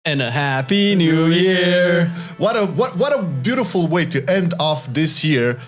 And a happy new year. What a beautiful way to end off this year.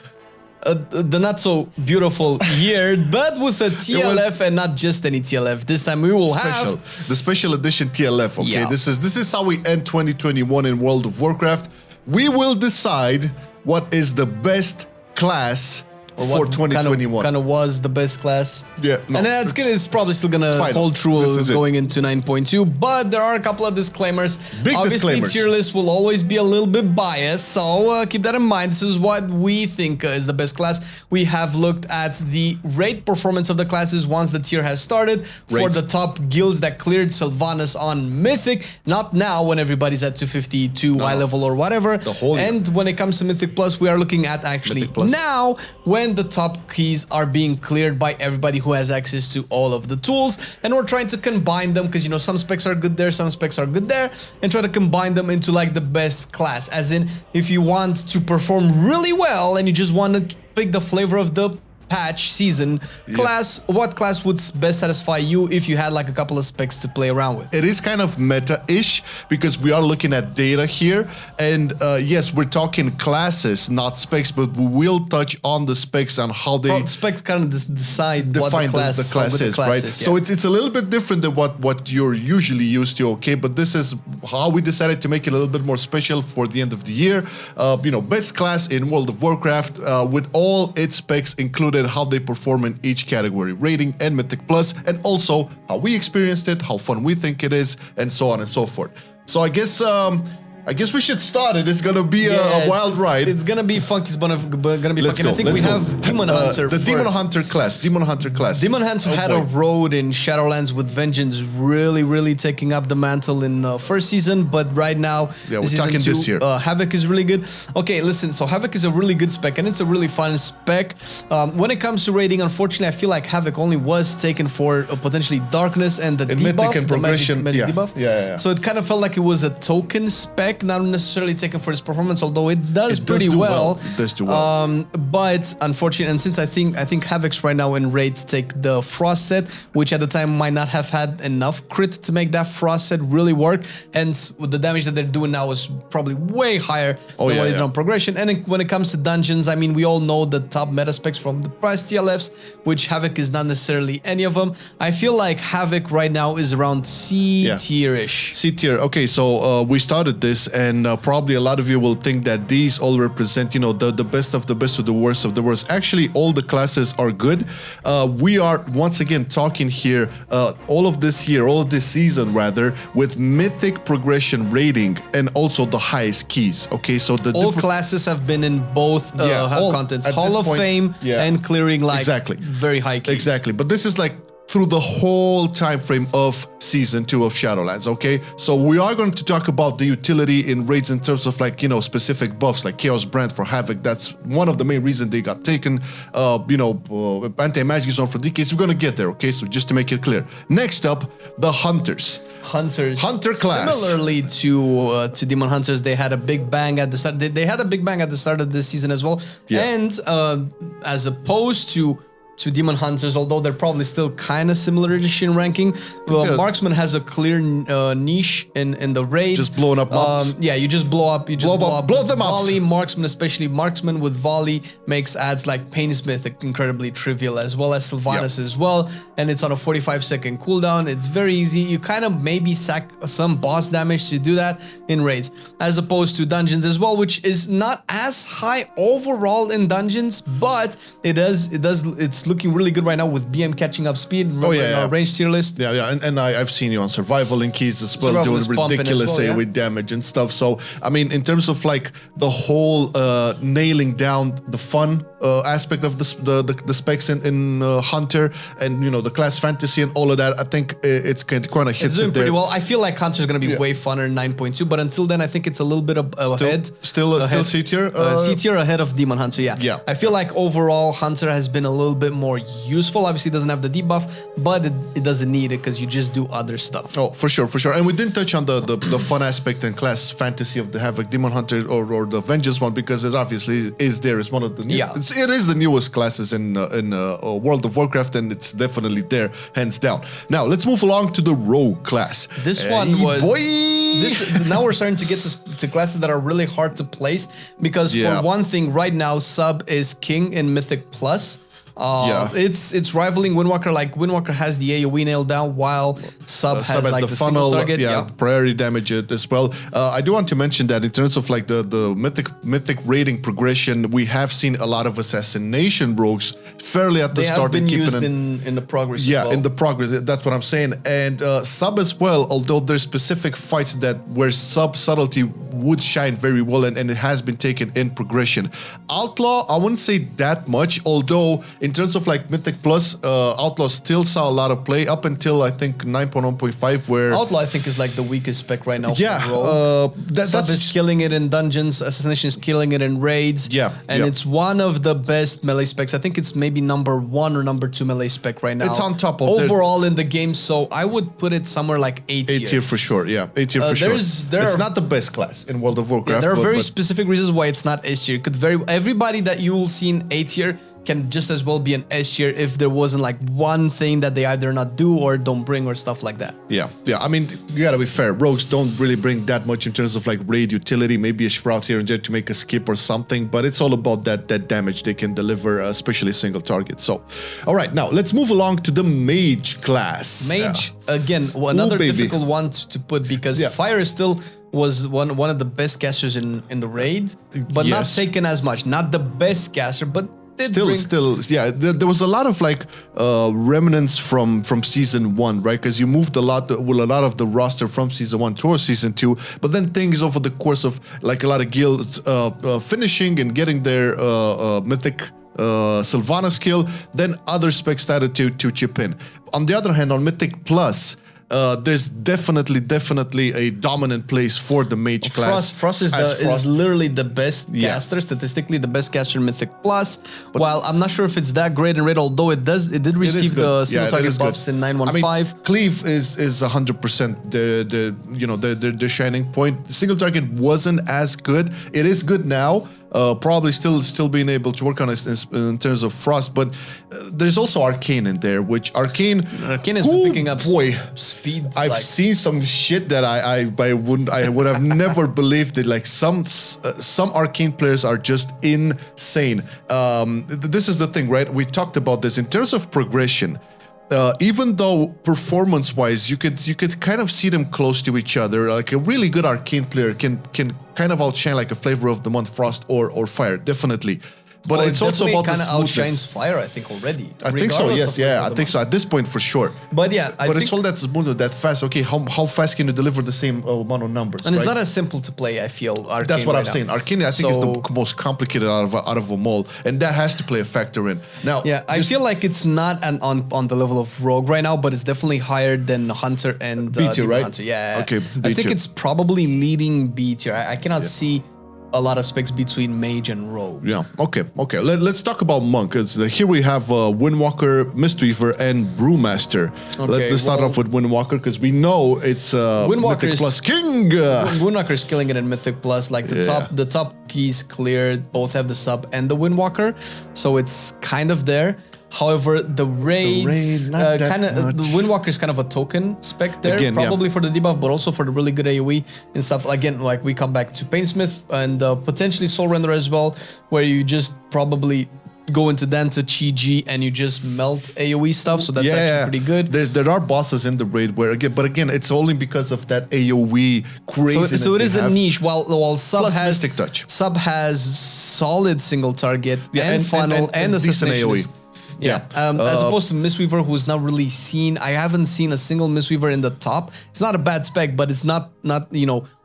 The not so beautiful year, but with a TLF and not just any TLF. This time we will have the special edition TLF. Okay, yeah. This is how we end 2021 in World of Warcraft. We will decide what is the best class for 2021. Kind of was the best class. Yeah, no, and it's probably still gonna hold true going into 9.2. But there are a couple of disclaimers. Obviously, tier list will always be a little bit biased, so keep that in mind. This is what we think is the best class. We have looked at the raid performance of the classes once the tier has started for the top guilds that cleared Sylvanas on Mythic. Not now when everybody's at 252 Y level or whatever. And when it comes to Mythic Plus, we are looking at actually now when the top keys are being cleared by everybody who has access to all of the tools, and we're trying to combine them because, you know, some specs are good there, some specs are good there, and try to combine them into like the best class. As in, if you want to perform really well and you just want to pick the flavor of the patch season class, what class would best satisfy you if you had like a couple of specs to play around with? It is kind of meta-ish because we are looking at data here, and yes, we're talking classes, not specs, but we will touch on the specs and how they specs kind of define what the class is, right? Yeah. So it's a little bit different than what you're usually used to, okay? But this is how we decided to make it a little bit more special for the end of the year. You know, best class in World of Warcraft with all its specs included, how they perform in each category, rating and Mythic Plus, and also how we experienced it, how fun we think it is, and so on and so forth. So I guess we should start it. It's gonna be a wild ride. It's gonna be funky. It's gonna be funky. I think we have Demon Hunter the first. Demon Hunter class. Demon Hunter class. Demon Hunter had a road in Shadowlands with Vengeance, really taking up the mantle in first season. But right now, we're talking this year. Havoc is really good. Okay, listen. So Havoc is a really good spec, and it's a really fun spec. When it comes to rating, unfortunately, I feel like Havoc only was taken for potentially Darkness and the debuff, Mythic and progression. Magic debuff. Yeah. So it kind of felt like it was a token spec, not necessarily taken for its performance, although it does pretty well. It does do well. But unfortunately, and since I think Havocs right now in raids take the Frost set, which at the time might not have had enough crit to make that Frost set really work. Hence, with the damage that they're doing now is probably way higher than what they did on progression. And when it comes to dungeons, I mean, we all know the top meta specs from the price TLFs, which Havoc is not necessarily any of them. I feel like Havoc right now is around C tier-ish. C tier. Okay, so we started this, and probably a lot of you will think that these all represent, you know, the best of the best or the worst of the worst. Actually, all the classes are good. We are once again talking here all of this season rather, with Mythic progression rating and also the highest keys. Okay, so all classes have been in both contents, Hall of Fame and clearing like very high keys. Exactly, but this is like through the whole time frame of Season 2 of Shadowlands, okay? So we are going to talk about the utility in raids in terms of, like, you know, specific buffs, like Chaos Brand for Havoc. That's one of the main reasons they got taken. You know, Anti-Magic Zone for DKs. We're going to get there, okay? So just to make it clear. Next up, the Hunters. Hunter class. Similarly to Demon Hunters, they had a big bang at the start. They had a big bang at the start of this season as well. Yeah. And as opposed to Demon Hunters, although they're probably still kind of similar-ish in ranking. Marksman has a clear niche in the raid. Just blowing up mobs. Yeah, you just blow up. You just blow them up. Volley, Marksman, especially Marksman with Volley, makes adds like Painsmith incredibly trivial, as well as Sylvanas as well. And it's on a 45-second cooldown. It's very easy. You kind of maybe sack some boss damage to do that in raids, as opposed to dungeons as well, which is not as high overall in dungeons, but it's looking really good right now with BM catching up speed. Remember range tier list. Yeah, and I've seen you on survival in keys as well, doing ridiculous AoE damage and stuff. So I mean, in terms of like the whole nailing down the fun aspect of the specs in Hunter, and you know the class fantasy and all of that, I think it's kind of hits doing it there. Pretty well. I feel like Hunter's gonna be way funner in 9.2, but until then, I think it's a little bit ahead. Still C tier. C tier ahead of Demon Hunter. Yeah. I feel like overall Hunter has been a little bit more useful. Obviously, it doesn't have the debuff, but it doesn't need it because you just do other stuff. Oh, for sure. And we didn't touch on the fun aspect and class fantasy of the Havoc Demon Hunter or the Vengeance one, because it obviously is there. It's one of the new. Yeah, it's it is the newest classes in World of Warcraft, and it's definitely there, hands down. Now let's move along to the Rogue class. This one was. Now we're starting to get to classes that are really hard to place because for one thing, right now sub is king in Mythic Plus. It's rivaling Windwalker. Like Windwalker has the AoE nailed down, while sub has like the funnel target. Priority damage as well. I do want to mention that in terms of like the mythic rating progression, we have seen a lot of assassination rogues fairly at the start. They have been used in the progress. Yeah, in the progress. That's what I'm saying. And sub as well. Although there's specific fights where sub subtlety would shine very well, and it has been taken in progression. Outlaw, I wouldn't say that much, although in terms of like Mythic Plus, Outlaw still saw a lot of play up until I think 9.1.5, where Outlaw I think is like the weakest spec right now. Sub is killing it in dungeons. Assassination is killing it in raids. And it's one of the best melee specs. I think it's maybe number 1 or number 2 melee spec right now. It's on top of overall in the game, so I would put it somewhere like A tier. A tier for sure. Yeah, A tier for sure. It's not the best class in World of Warcraft. There are very specific reasons why it's not S tier. Everybody that you will see in A tier can just as well be an S tier if there wasn't like one thing that they either not do or don't bring or stuff like that. Yeah. I mean, you gotta be fair. Rogues don't really bring that much in terms of like raid utility. Maybe a shroud here and there to make a skip or something, but it's all about that damage they can deliver, especially single target. So, all right, now let's move along to the Mage class. Mage, again, another difficult one to put because Fire was one of the best casters in the raid, but not taken as much. Not the best caster, but there was a lot of like remnants from season 1, right? Because you moved a lot of the roster from season 1 towards season 2, but then things over the course of like a lot of guilds finishing and getting their mythic Sylvana skill, then other specs started to chip in. On the other hand, on Mythic Plus, there's definitely a dominant place for the Mage class. Frost is literally the best caster, statistically the best caster in Mythic Plus. While I'm not sure if it's that great in raid, although it did receive the single target buffs in 9.1.5. I mean, Cleave is 100% the shining point. Single target wasn't as good. It is good now. Probably still being able to work on it in terms of Frost, but there's also Arcane in there, which Arcane has been picking up speed. I've seen some shit that I would have never believed it. Like some Arcane players are just insane. This is the thing, right? We talked about this in terms of progression. Even though performance-wise, you could kind of see them close to each other. Like a really good Arcane player can kind of outshine like a Flavor of the Month Frost or Fire, definitely. But it's also about the smoothness. Kind of outshines Fire, I think, already. I think so, yes, I think so. At this point, for sure. But yeah, I think it's all that smooth, that fast. Okay, how fast can you deliver the same amount of numbers? And it's not as simple to play, I feel, Arcane. That's what I'm saying. Arcane, I think, is the most complicated out of them all. And that has to play a factor in. Now, I feel like it's not on the level of Rogue right now, but it's definitely higher than Hunter and B tier, right? Hunter. Yeah. Okay, I think it's probably leading B tier. I cannot see a lot of specs between Mage and Rogue. Yeah, okay. Let's talk about Monk. Here we have Windwalker, Mistweaver, and Brewmaster. Okay, let's start off with Windwalker, because we know it's Mythic Plus King. Windwalker is killing it in Mythic Plus. Like the top keys cleared, both have the sub and the Windwalker, so it's kind of there. However, the raids, the Windwalker is kind of a token spec there, probably for the debuff, but also for the really good AoE and stuff. Again, like we come back to Painsmith and potentially Soul Render as well, where you just probably go into Danta, Chi-G, and you just melt AoE stuff, so that's actually pretty good. There are bosses in the raid where, again, it's only because of that AoE craziness. So it is a niche, while Sub plus has Mystic Touch. Sub has solid single target and funnel and assassination AoE. As opposed to Mistweaver, who's not really seen. I haven't seen a single Mistweaver in the top. It's not a bad spec, but it's not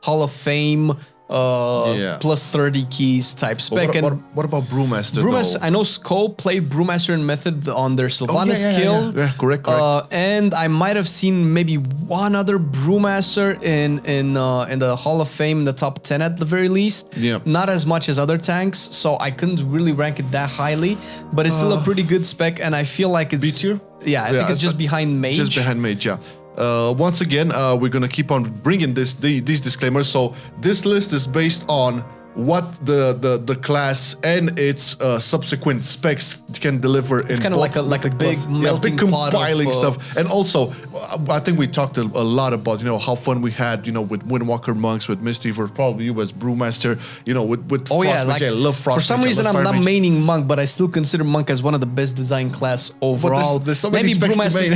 Hall of Fame plus 30 keys type spec. What about Brewmaster? Brewmaster, I know Scope played Brewmaster in Method on their Sylvana skill. Yeah, correct. And I might have seen maybe one other Brewmaster in the Hall of Fame, in the top 10 at the very least. Yeah. Not as much as other tanks, so I couldn't really rank it that highly, but it's still a pretty good spec, and I feel like it's... B tier? Yeah, I think it's just behind Mage. Just behind Mage, yeah. Once again, we're gonna keep on bringing these disclaimers. So this list is based on what the class and its subsequent specs can deliver. It's kind of like a big melting pot compiling stuff. And also, I think we talked a lot about how fun we had with Windwalker monks, with Misty, or probably you as Brewmaster, with Frostmage. I love Frostmage. For some reason, I'm not maining monk, but I still consider monk as one of the best design class overall. There's so many specs to main.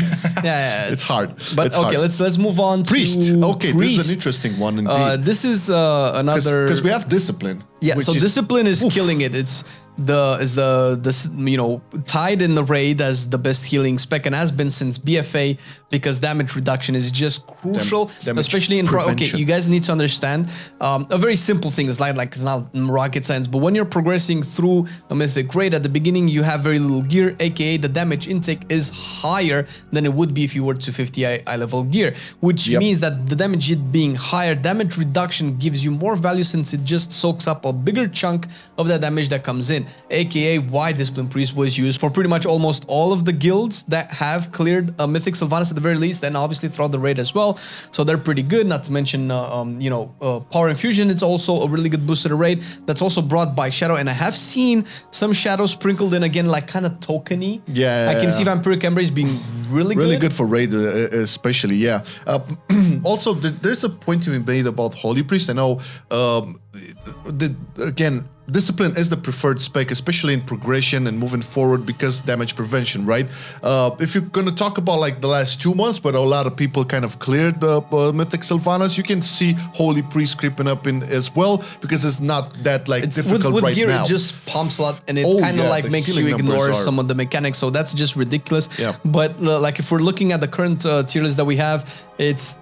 It's hard. But it's okay, hard. let's move on to Priest. Okay, Priest. This is an interesting one indeed. This is another, because we have discipline. Yeah, so discipline is killing it. It's tied in the raid as the best healing spec and has been since BFA, because damage reduction is just crucial, especially in prevention. Okay, you guys need to understand a very simple thing. It's like it's not rocket science, but when you're progressing through a mythic raid, at the beginning you have very little gear, aka the damage intake is higher than it would be if you were to 50 eye level gear, which means that the damage being higher, damage reduction gives you more value since it just soaks up a bigger chunk of that damage that comes in, aka why Discipline Priest was used for pretty much almost all of the guilds that have cleared Mythic Sylvanas at the very least, and obviously throughout the raid as well. So they're pretty good, not to mention Power Infusion. It's also a really good boost to the raid that's also brought by Shadow, and I have seen some Shadow sprinkled in again, like kind of tokeny. Yeah, I can see Vampiric Embrace being really good for raid, especially. Yeah. Also, there's a point to be made about Holy Priest. I know, again, Discipline is the preferred spec, especially in progression and moving forward, because damage prevention, right? If you're going to talk about like the last 2 months, but a lot of people kind of cleared Mythic Sylvanas, you can see Holy Priest creeping up in as well, because it's not that difficult with right gear, now. It just pumps a lot, and it kind of makes you ignore some of the mechanics, so that's just ridiculous. Yeah. But like if we're looking at the current tier list that we have, it's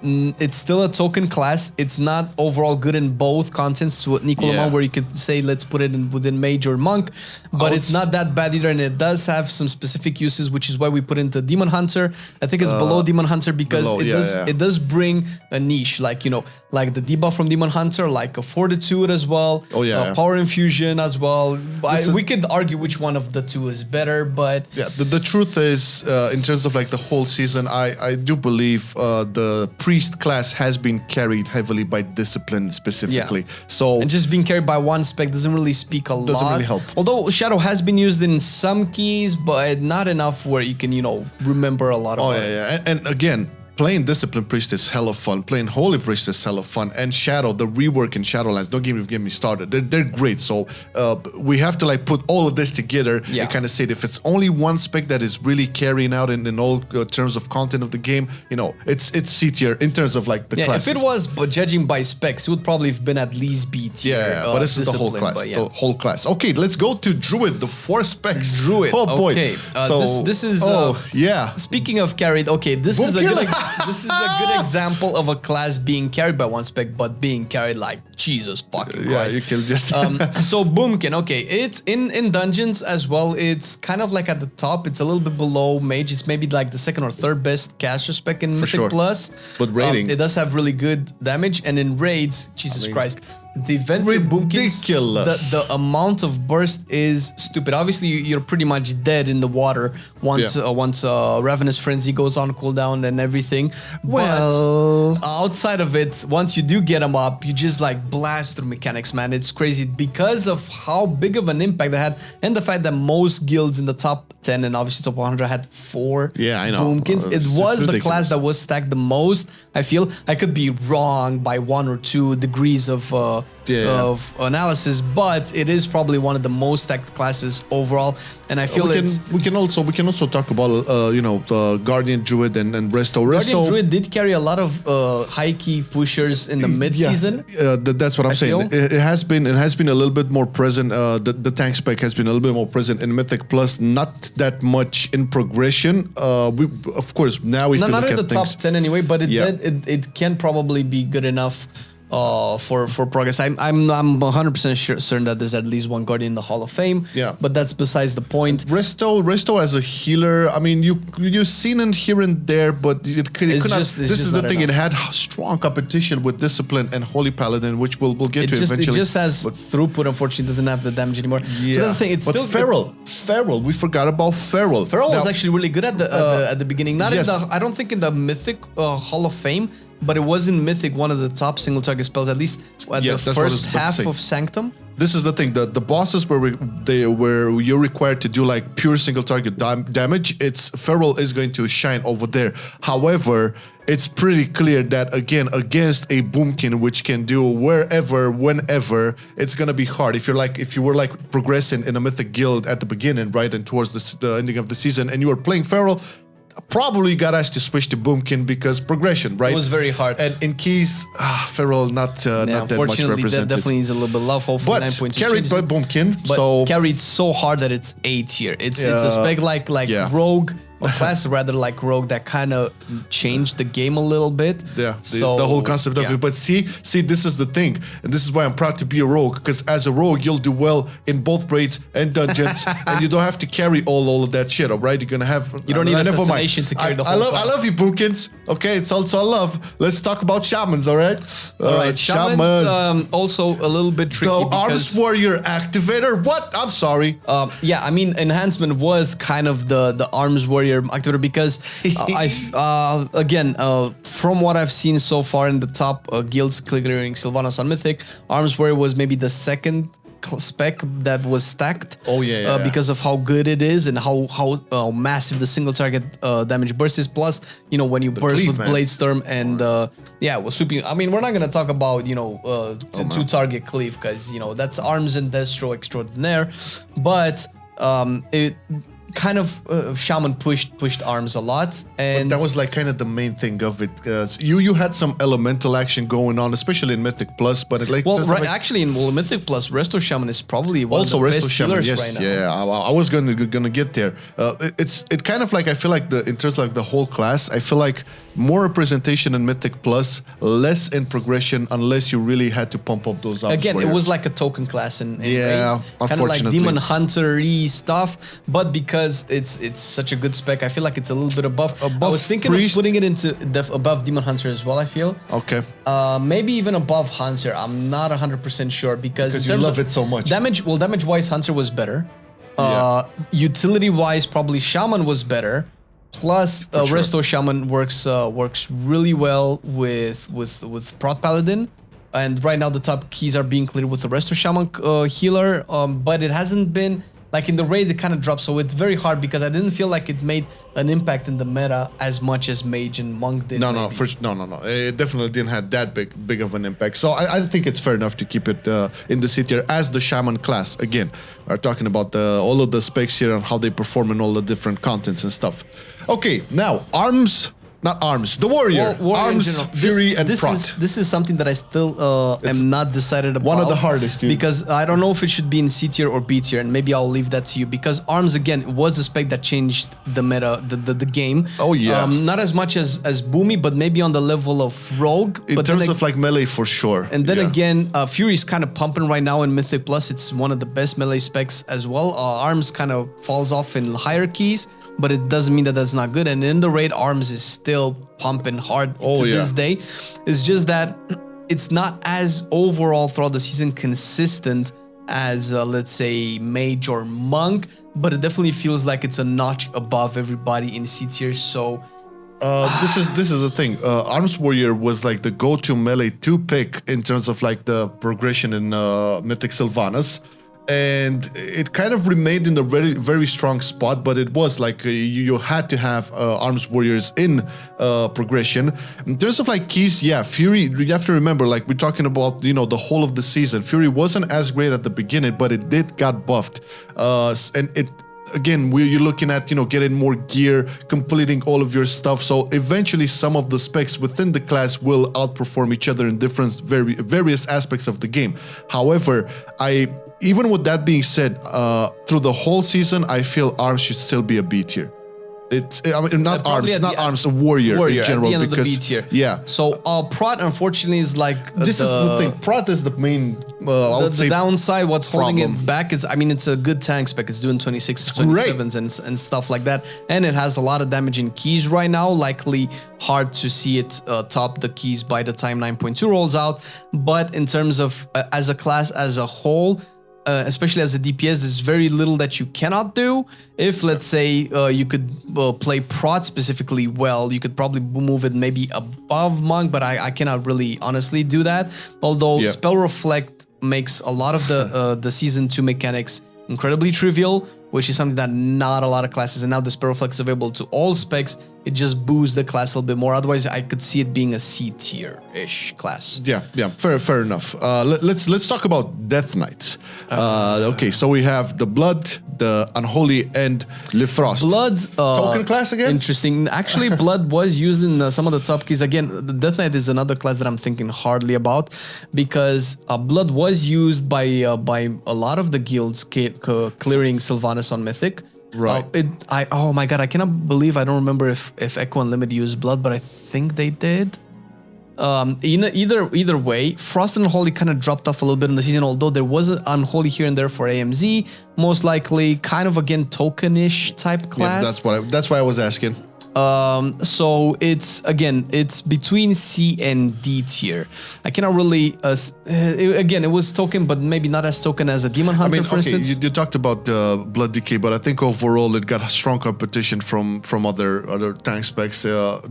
still a token class. It's not overall good in both contents to an equal amount, where you could say let's put it in within mage or monk, but it's not that bad either, and it does have some specific uses, which is why we put into Demon Hunter. I think it's below Demon Hunter, because it does bring a niche, like like the debuff from Demon Hunter, like a Fortitude as well, Power Infusion as well. We could argue which one of the two is better, but the truth is, in terms of like the whole season, I do believe the Priest class has been carried heavily by Discipline specifically. So and just being carried by one spec doesn't really speak a lot. Doesn't really help. Although Shadow has been used in some keys, but not enough where you can remember a lot of it. And again, playing Discipline Priest is hella fun. Playing Holy Priest is hella fun. And Shadow, the rework in Shadowlands, don't even get me started. They're great. So we have to put all of this together and kind of say that if it's only one spec that is really carrying out in all terms of content of the game, it's C tier in terms of like the classes. If it was judging by specs, it would probably have been at least B tier. But this is the whole class. The whole class. Okay, let's go to Druid, the 4 specs. Druid. Oh boy. Okay. This is. Speaking of carried, this is a good. This is a good example of a class being carried by one spec, but being carried like Jesus fucking Christ. You can just. So Boomkin, it's in dungeons as well. It's kind of like at the top. It's a little bit below mage. It's maybe like the second or third best caster spec in Mythic Plus. But raiding, it does have really good damage, and in raids, Jesus Christ. The event for Boomkins, the amount of burst is stupid. Obviously, you're pretty much dead in the water once Ravenous Frenzy goes on cooldown and everything. But outside of it, once you do get them up, you just blast through mechanics, man. It's crazy because of how big of an impact they had, and the fact that most guilds in the top 10 and obviously top 100 had 4 Boomkins. It was the class that was stacked the most. I feel I could be wrong by 1 or 2 degrees of analysis, but it is probably one of the most stacked classes overall. And I feel we can also talk about the Guardian Druid and Resto. Guardian Druid did carry a lot of high key pushers in the mid season. That's what I'm saying. It has been a little bit more present. The tank spec has been a little bit more present in Mythic Plus. Not that much in progression. We of course now we still not look in at the top 10 anyway, but it can probably be good enough for progress. I'm 100% certain that there's at least one Guardian in the Hall of Fame. Yeah, but that's besides the point. Resto as a healer, I mean, you've seen it here and there, but it could not. This is the thing; enough. It had strong competition with Discipline and Holy Paladin, which we'll get to eventually. It just has throughput. Unfortunately, it doesn't have the damage anymore. Yeah, so that's the thing. It's but still Feral. We forgot about Feral. Feral was actually really good at the beginning. Not in the. I don't think in the Mythic Hall of Fame but it was in Mythic one of the top single target spells, at least at the first half of Sanctum. This is the thing, the bosses where you're required to do like pure single target damage, it's Feral is going to shine over there. However, it's pretty clear that again, against a Boomkin, which can do wherever, whenever, it's gonna be hard. If you were like progressing in a Mythic guild at the beginning, right, and towards the ending of the season, and you were playing Feral, probably got asked to switch to Boomkin because progression, right? It was very hard. And in keys, Feral not that much represented. Unfortunately, that definitely needs a little bit of love. Hopefully, but 9.2 carried by Boomkin. But carried so hard that it's 8 tier. It's a spec like Rogue. A class rather like Rogue that kind of changed the game a little bit. Yeah, the whole concept of it. But see, this is the thing, and this is why I'm proud to be a Rogue, because as a Rogue, you'll do well in both raids and dungeons, and you don't have to carry all of that shit, all right? You're gonna have... You don't need assassination to carry the whole I love you, Boomkins. Okay, it's all love. Let's talk about Shamans, all right? All right, Shamans also a little bit tricky. The Arms Warrior Activator? What? I'm sorry. Yeah, I mean, Enhancement was kind of the Arms Warrior activator because again, from what I've seen so far in the top guilds clearing Sylvanas on Mythic, Arms Warrior was maybe the second spec that was stacked. Oh yeah, because of how good it is and how massive the single target damage burst is. Plus, you know, when you burst with Blade Storm and yeah, it was super. I mean, we're not gonna talk about, you know, two target cleave because, you know, that's Arms and Destro extraordinaire, but it kind of Shaman pushed Arms a lot, and but that was like kind of the main thing of it. You had some elemental action going on, especially in Mythic Plus, but it like actually in Mythic Plus, Resto Shaman is probably one also of the Resto best Shaman, healers yes, right now. Yeah, I was gonna get there. It kind of like I feel like in terms of like the whole class, I feel like more representation in Mythic Plus, less in progression, unless you really had to pump up those. Again, it was like a token class in raids, kind of like Demon Hunter-y stuff, but because it's such a good spec, I feel like it's a little bit above I was thinking of putting it into above Demon Hunter as well, I feel. Okay. Maybe even above Hunter. I'm not 100% sure because in you terms love of it so much. Damage-wise, Hunter was better. Utility-wise, probably Shaman was better. Plus, Resto Shaman works really well with Prot Paladin, and right now the top keys are being cleared with the Resto Shaman healer. But it hasn't been like in the raid. It kind of dropped, so it's very hard because I didn't feel like it made an impact in the meta as much as Mage and Monk did. No. It definitely didn't have that big of an impact. So I think it's fair enough to keep it in the C tier as the Shaman class. Again, we're talking about all of the specs here and how they perform in all the different contents and stuff. Okay, now the Warrior. Arms, Fury, and Prot. This is something that I still am not decided about. One of the hardest, dude. Because I don't know if it should be in C tier or B tier, and maybe I'll leave that to you. Because Arms, again, was the spec that changed the meta, the game. Oh, yeah. Not as much as Boomy, but maybe on the level of Rogue. In terms of like melee, for sure. And then again, Fury is kind of pumping right now in Mythic Plus. It's one of the best melee specs as well. Arms kind of falls off in hierarchies, but it doesn't mean that that's not good. And in the raid, Arms is still pumping hard to this day. It's just that it's not as overall throughout the season consistent as, let's say, Mage or Monk, but it definitely feels like it's a notch above everybody in C tier. So this is the thing. Arms Warrior was like the go-to melee to pick in terms of like the progression in Mythic Sylvanas. And it kind of remained in a very, very strong spot, but it was like you had to have Arms Warriors in progression. In terms of like keys, yeah, Fury, you have to remember, like we're talking about, you know, the whole of the season. Fury wasn't as great at the beginning, but it did got buffed. And it, again, you're looking at, you know, getting more gear, completing all of your stuff. So eventually some of the specs within the class will outperform each other in different various aspects of the game. However, even with that being said, through the whole season, I feel Arms should still be a B tier. I mean, not Arms, a Warrior in general. At the end because, of the B tier. Yeah. So Prot, unfortunately, is like this is the thing. Prot is the main. I would say the downside. What's holding problem. it back? It's a good tank spec. It's doing 26s, 27s, and stuff like that. And it has a lot of damage in keys right now. Likely hard to see it top the keys by the time 9.2 rolls out. But in terms of as a class as a whole, especially as a DPS, there's very little that you cannot do. If, let's say, you could play Prot specifically well, you could probably move it maybe above Monk, but I cannot really honestly do that. Although Spell Reflect makes a lot of the Season 2 mechanics incredibly trivial, which is something that not a lot of classes, and now the Spell Reflect is available to all specs. It just boosts the class a little bit more. Otherwise, I could see it being a C tier-ish class. Yeah, fair enough. Let's talk about Death Knights. Okay, so we have the Blood, the Unholy, and Le Frost. Blood token class again. Interesting. Actually, Blood was used in some of the top keys. Again, the Death Knight is another class that I'm thinking hardly about because Blood was used by a lot of the guilds clearing Sylvanas on Mythic. Right. Oh my god, I cannot believe I don't remember if Echo Unlimited used Blood, but I think they did. Either way, Frost and Unholy kind of dropped off a little bit in the season, although there was an Unholy here and there for AMZ, most likely kind of again tokenish type class. Yeah, that's why I was asking. So it's between C and D tier. I cannot really again, it was token, but maybe not as token as a Demon Hunter, for instance. You talked about Blood Decay, but I think overall it got a strong competition from other tank specs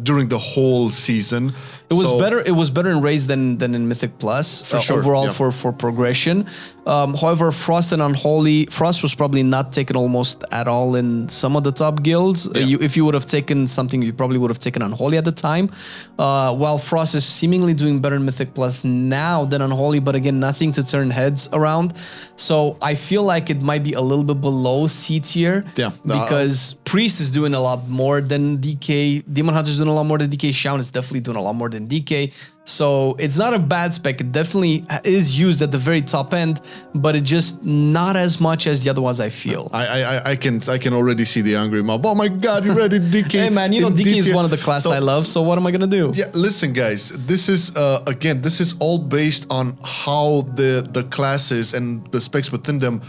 during the whole season. It was better in Raise than in Mythic Plus for sure, overall for progression. However, Frost and Unholy, Frost was probably not taken almost at all in some of the top guilds. If you would have taken something, you probably would have taken Unholy at the time. While Frost is seemingly doing better in Mythic Plus now than Unholy, but again, nothing to turn heads around. So I feel like it might be a little bit below C tier. Yeah. Because Priest is doing a lot more than DK. Demon Hunter is doing a lot more than DK. Shaman is definitely doing a lot more than DK. So it's not a bad spec. It definitely is used at the very top end, but it just not as much as the other ones, I feel. I can already see the angry mob. Oh my god, you read it, DK. Hey man, you know DK is one of the classes I love, so what am I gonna do? Yeah, listen guys, this is again, this is all based on how the classes and the specs within them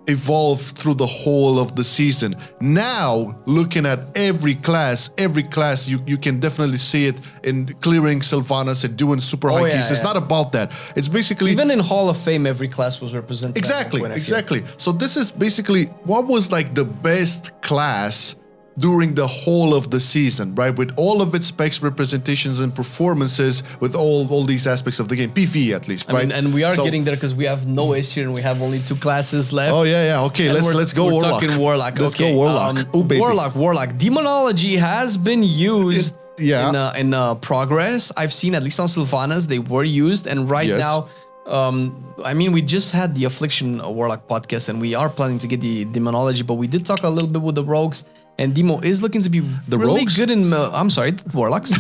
evolve through the whole of the season. Now, looking at every class, you can definitely see it in clearing Sylvanas and doing super high keys. It's not about that. It's basically... Even in Hall of Fame, every class was represented. Exactly. So this is basically what was like the best class during the whole of the season, right? With all of its specs, representations, and performances, with all these aspects of the game, PvE at least, right? I mean, and we are getting there because we have no issue and we have only 2 classes left. Oh yeah. Okay, let's go Warlock. We're talking Warlock. Let's go Warlock. Warlock. Demonology has been used in progress. I've seen at least on Sylvanas they were used, and now. I mean, we just had the Affliction Warlock podcast, and we are planning to get the Demonology, but we did talk a little bit with the Rogues, and Demo is looking to be really good in... I'm sorry, Warlocks.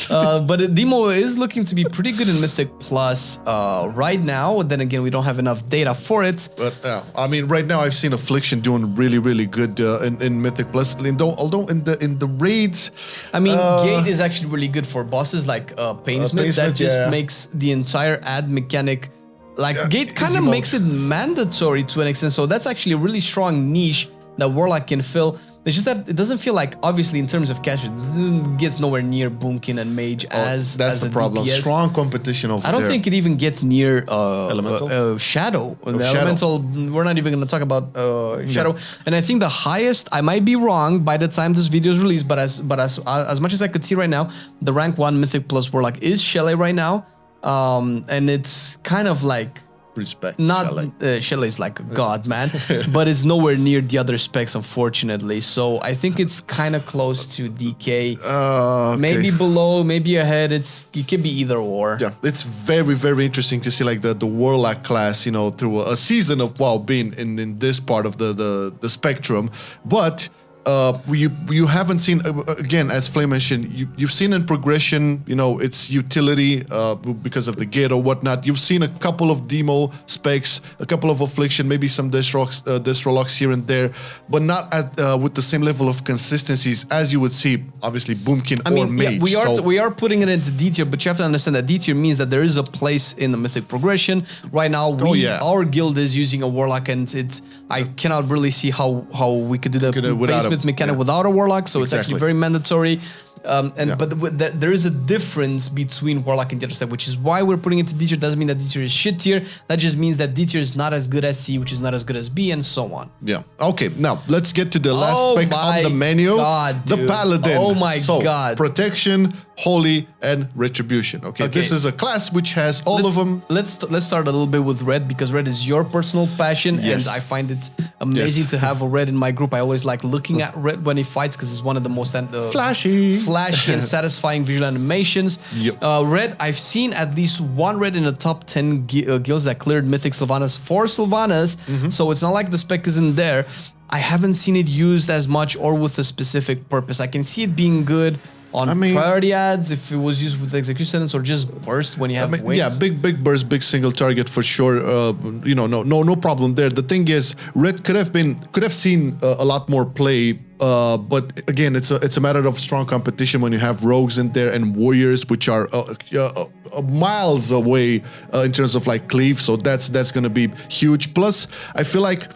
But Demo is looking to be pretty good in Mythic Plus right now. Then again, we don't have enough data for it. But I mean, right now I've seen Affliction doing really good in Mythic Plus. Although in the raids... I mean, Gate is actually really good for bosses like Painsmith. That just makes the entire ad mechanic... Like, Gate kind of makes it mandatory to an extent. So that's actually a really strong niche that Warlock can fill. It's just that it doesn't feel like, obviously, in terms of cash, it gets nowhere near Boomkin and Mage as the problem. DPS. Strong competition over there. I don't think it even gets near Elemental? Shadow. Elemental, we're not even going to talk about Shadow. And I think the highest, I might be wrong by the time this video is released, but as much as I could see right now, the rank 1 Mythic Plus Warlock is Shelley right now. And it's kind of like... Respect. Not Shelley's like a god, man, but it's nowhere near the other specs, unfortunately. So I think it's kind of close to DK. Okay. Maybe below, maybe ahead. It could be either or. Yeah, it's very interesting to see like the Warlock class, through a season of WoW being in this part of the spectrum, but. You haven't seen, again, as Flame mentioned, you've seen in progression, its utility because of the gate or whatnot. You've seen a couple of demo specs, a couple of Affliction, maybe some Destrolocks here and there, but not with the same level of consistencies as you would see, obviously, Boomkin or Mage. Yeah, we are putting it into D tier, but you have to understand that D tier means that there is a place in the Mythic progression. Right now, our guild is using a Warlock, and I cannot really see how we could do the base mechanic without a Warlock, so it's actually very mandatory. But there is a difference between Warlock and the other side, which is why we're putting it to D tier. Doesn't mean that D tier is shit tier. That just means that D tier is not as good as C, which is not as good as B, and so on. Yeah. Okay. Now let's get to the last spec on the menu. God, the Paladin. Oh my God. Protection, Holy, and Retribution. Okay. This is a class which has all of them. Let's start a little bit with red, because red is your personal passion, and I find it amazing to have a red in my group. I always like looking at red when he fights, because it's one of the most flashy and satisfying visual animations. Red, I've seen at least one red in the top 10 guilds that cleared Mythic Sylvanas for Sylvanas, so it's not like the spec isn't there. I haven't seen it used as much or with a specific purpose. I can see it being good on priority ads if it was used with execution or just burst when you have wings. Yeah, big burst, big single target for sure. No problem there. The thing is, red could have seen a lot more play. But again, it's a matter of strong competition when you have rogues in there and warriors, which are miles away in terms of like cleave. So that's going to be huge. Plus, I feel like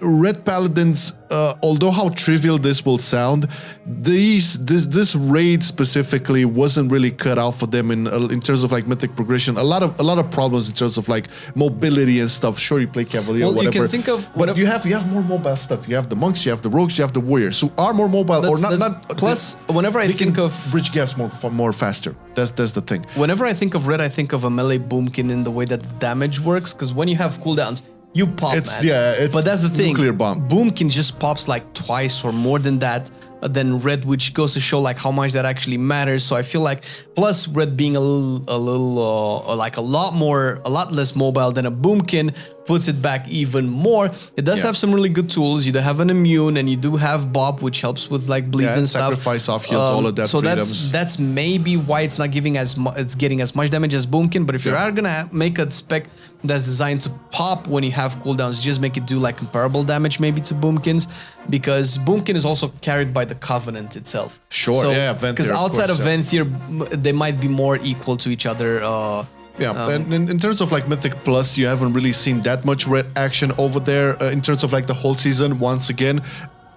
red paladins, although how trivial this will sound, this raid specifically wasn't really cut out for them in terms of like mythic progression. A lot of problems in terms of like mobility and stuff. Sure, you play cavalier or whatever. You can think of, but you have more mobile stuff. You have the monks, you have the rogues, you have the warriors who are more mobile or not. Plus, whenever I think of bridge gaps more faster. That's the thing. Whenever I think of red, I think of a melee boomkin in the way that the damage works, because when you have cooldowns, you pop, but that's the thing. Nuclear bomb. Boomkin just pops like twice or more than that than red, which goes to show like how much that actually matters. So I feel like, plus red being a lot less mobile than a boomkin puts it back even more. It does have some really good tools. You do have an immune, and you do have Bob, which helps with like bleeds and stuff. Sacrifice, off heals, all of that. So that's maybe why it's not giving it's getting as much damage as boomkin. But if you're gonna make a spec that's designed to pop when you have cooldowns, just make it do like comparable damage maybe to boomkins, because boomkin is also carried by the Covenant itself. Sure, so, because outside of Venthyr, they might be more equal to each other. And in terms of like Mythic Plus, you haven't really seen that much red action over there in terms of like the whole season. Once again,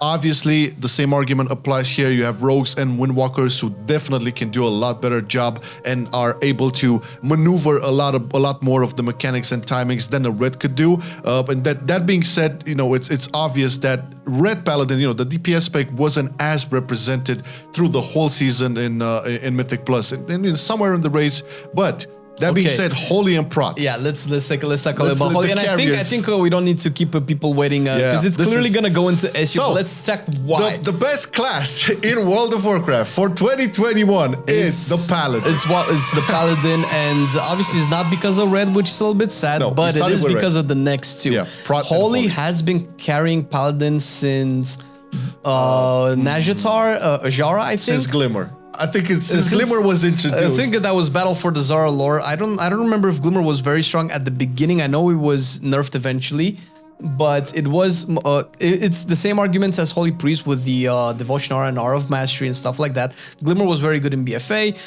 obviously the same argument applies here. You have rogues and windwalkers who definitely can do a lot better job and are able to maneuver a lot more of the mechanics and timings than a red could do. And that being said, it's obvious that red paladin, the DPS spec wasn't as represented through the whole season in Mythic Plus and somewhere in the race, but. That being said, Holy and Prot. Yeah, let's talk a little about Holy. And I think we don't need to keep people waiting because it's clearly gonna go into SU. So, let's check why. The best class in World of Warcraft for 2021 is the Paladin. It's the Paladin, and obviously it's not because of red, which is a little bit sad, but it is because of the next two. Yeah, Holy has been carrying Paladin since Nazjatar, Ajara, I think. Since Glimmer. I think since Glimmer was introduced. I think that was Battle for the Zara lore. I don't remember if Glimmer was very strong at the beginning. I know it was nerfed eventually, but it was it's the same arguments as Holy Priest with the Devotion Aura and Aura of Mastery and stuff like that. Glimmer was very good in BFA.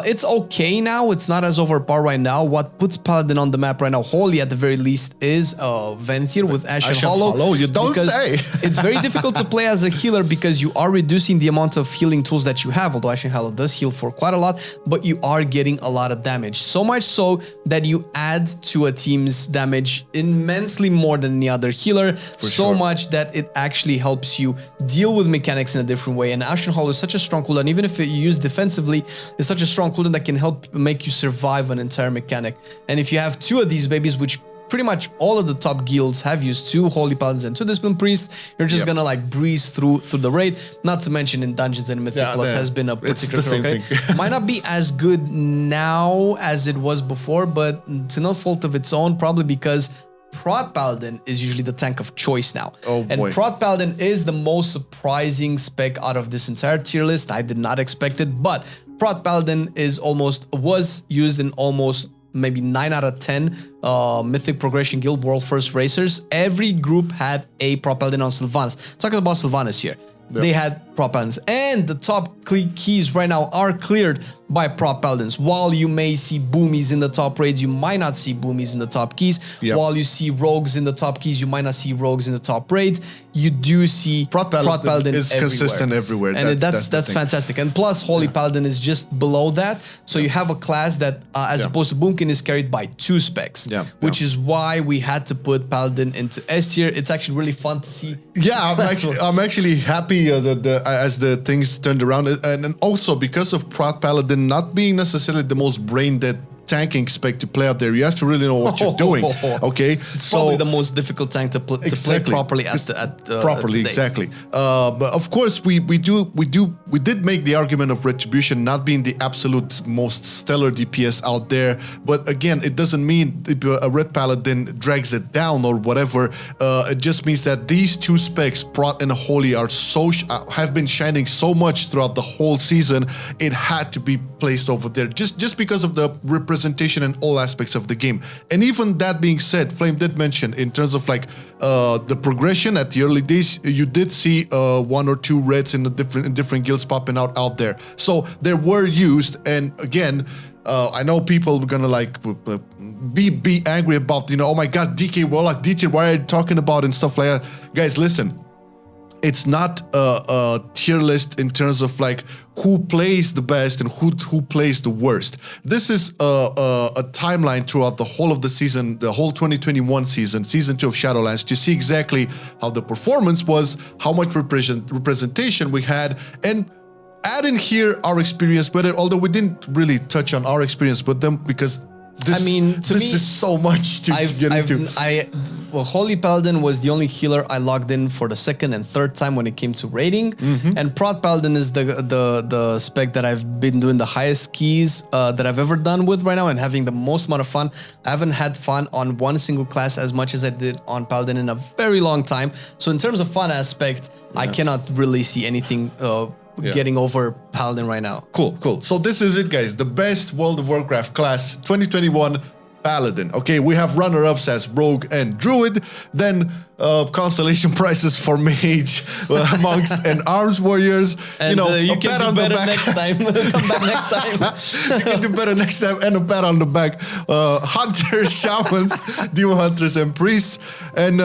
It's okay now. It's not as overpowered right now. What puts Paladin on the map right now, Holy at the very least, is Venthyr with Ashen Hollow. You don't say. It's very difficult to play as a healer because you are reducing the amount of healing tools that you have, although Ashen Hollow does heal for quite a lot, but you are getting a lot of damage. So much so that you add to a team's damage immensely more than any other healer, much that it actually helps you deal with mechanics in a different way. And Ashen Hollow is such a strong cooldown, even if you use defensively, it's such a strong cooldown that can help make you survive an entire mechanic. And if you have two of these babies, which pretty much all of the top guilds have used, 2 Holy Paladins and 2 Discipline Priests, you're just gonna like breeze through the raid. Not to mention in Dungeons and Mythic Plus has been a particular thing. Might not be as good now as it was before, but to no fault of its own, probably because Prot Paladin is usually the tank of choice now. And Prot Paladin is the most surprising spec out of this entire tier list. I did not expect it, but Prot Paladin was used in almost maybe 9 out of 10 Mythic Progression Guild World First Racers. Every group had a Prot Paladin on Sylvanas. Talking about Sylvanas here. They had Prot Paladins. And the top keys right now are cleared by prop paladins. While you may see boomies in the top raids, you might not see boomies in the top keys. Yep. While you see rogues in the top keys, you might not see rogues in the top raids. You do see prop paladin is consistent everywhere, and that's fantastic. And plus, Holy Paladin is just below that, so you have a class that, as opposed to Boomkin, is carried by 2 specs, which is why we had to put Paladin into S tier. It's actually really fun to see. Yeah, I'm actually happy that as the things turned around, and also because of prop paladin not being necessarily the most brain dead tanking spec to play out there, you have to really know what you're doing. Okay, it's probably the most difficult tank to play properly properly. Exactly. But of course, we did make the argument of Retribution not being the absolute most stellar DPS out there. But again, it doesn't mean a Red Paladin drags it down or whatever. It just means that these 2 specs, Prot and Holy, are have been shining so much throughout the whole season. It had to be placed over there just because of the representation in all aspects of the game. And even that being said, Flame did mention in terms of like the progression at the early days, you did see 1 or 2 reds in different guilds popping out there. So they were used, and again, I know people are gonna like be angry about, oh my god, DK Warlock, DT, why are you talking about and stuff like that. Guys, listen. It's not a tier list in terms of like who plays the best and who plays the worst. This is a timeline throughout the whole of the season, the whole 2021 season 2 of Shadowlands, to see exactly how the performance was, how much representation we had, and add in here our experience with it, although we didn't really touch on our experience with them because this is so much to get into. Well, Holy Paladin was the only healer I logged in for the 2nd and 3rd time when it came to raiding, and Prot Paladin is the spec that I've been doing the highest keys that I've ever done with right now and having the most amount of fun. I haven't had fun on one single class as much as I did on Paladin in a very long time. So in terms of fun aspect, I cannot really see anything getting over Paladin right now. Cool. So this is it, guys. The best World of Warcraft class 2021, Paladin. Okay, we have runner-ups as Rogue and Druid. Then constellation prizes for Mage, Monks, and Arms Warriors. And you can do better next time. Come back next time. You can do better next time, and a pat on the back. Hunters, Shamans, Demon Hunters, and Priests. And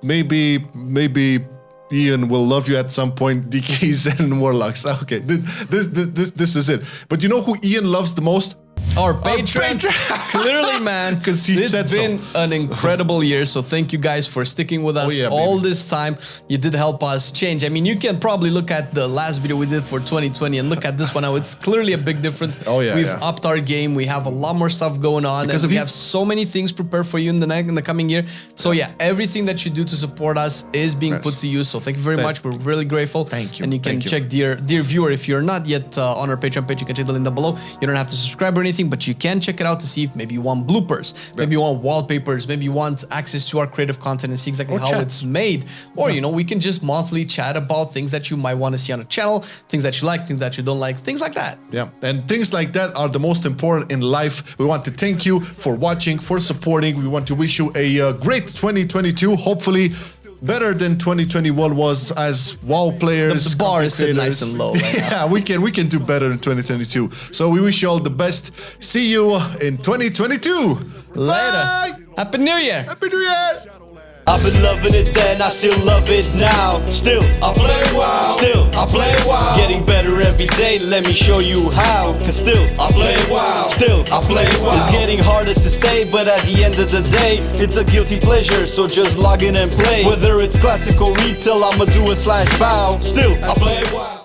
maybe Ian will love you at some point, DKs and Warlocks. Okay, this is it. But you know who Ian loves the most? Our patron. Clearly, man, because it's been an incredible year. So thank you guys for sticking with us all this time. You did help us change. I mean, you can probably look at the last video we did for 2020 and look at this one now. It's clearly a big difference. We've upped our game. We have a lot more stuff going on, and we have so many things prepared for you in the coming year. So everything that you do to support us is being put to use. So thank you very much. We're really grateful. Thank you. And you can check, dear viewer, if you're not yet on our Patreon page, you can check the link down below. You don't have to subscribe or anything, but you can check it out to see if maybe you want bloopers, maybe you want wallpapers, maybe you want access to our creative content and see exactly how it's made. Or, we can just monthly chat about things that you might want to see on the channel, things that you like, things that you don't like, things like that. Yeah, and things like that are the most important in life. We want to thank you for watching, for supporting. We want to wish you a great 2022, hopefully better than 2021 was as WoW players. The bar is set nice and low right now. Yeah, we can do better in 2022. So we wish you all the best. See you in 2022. Later. Bye. Happy New Year. Happy New Year. I've been loving it then, I still love it now. Still, I play WoW. Still, I play WoW. Getting better every day, let me show you how. Cause still, I play WoW. Still, I play WoW. It's getting harder to stay, but at the end of the day, it's a guilty pleasure, so just log in and play. Whether it's classic or retail, I'ma do a /bow. Still, I play WoW.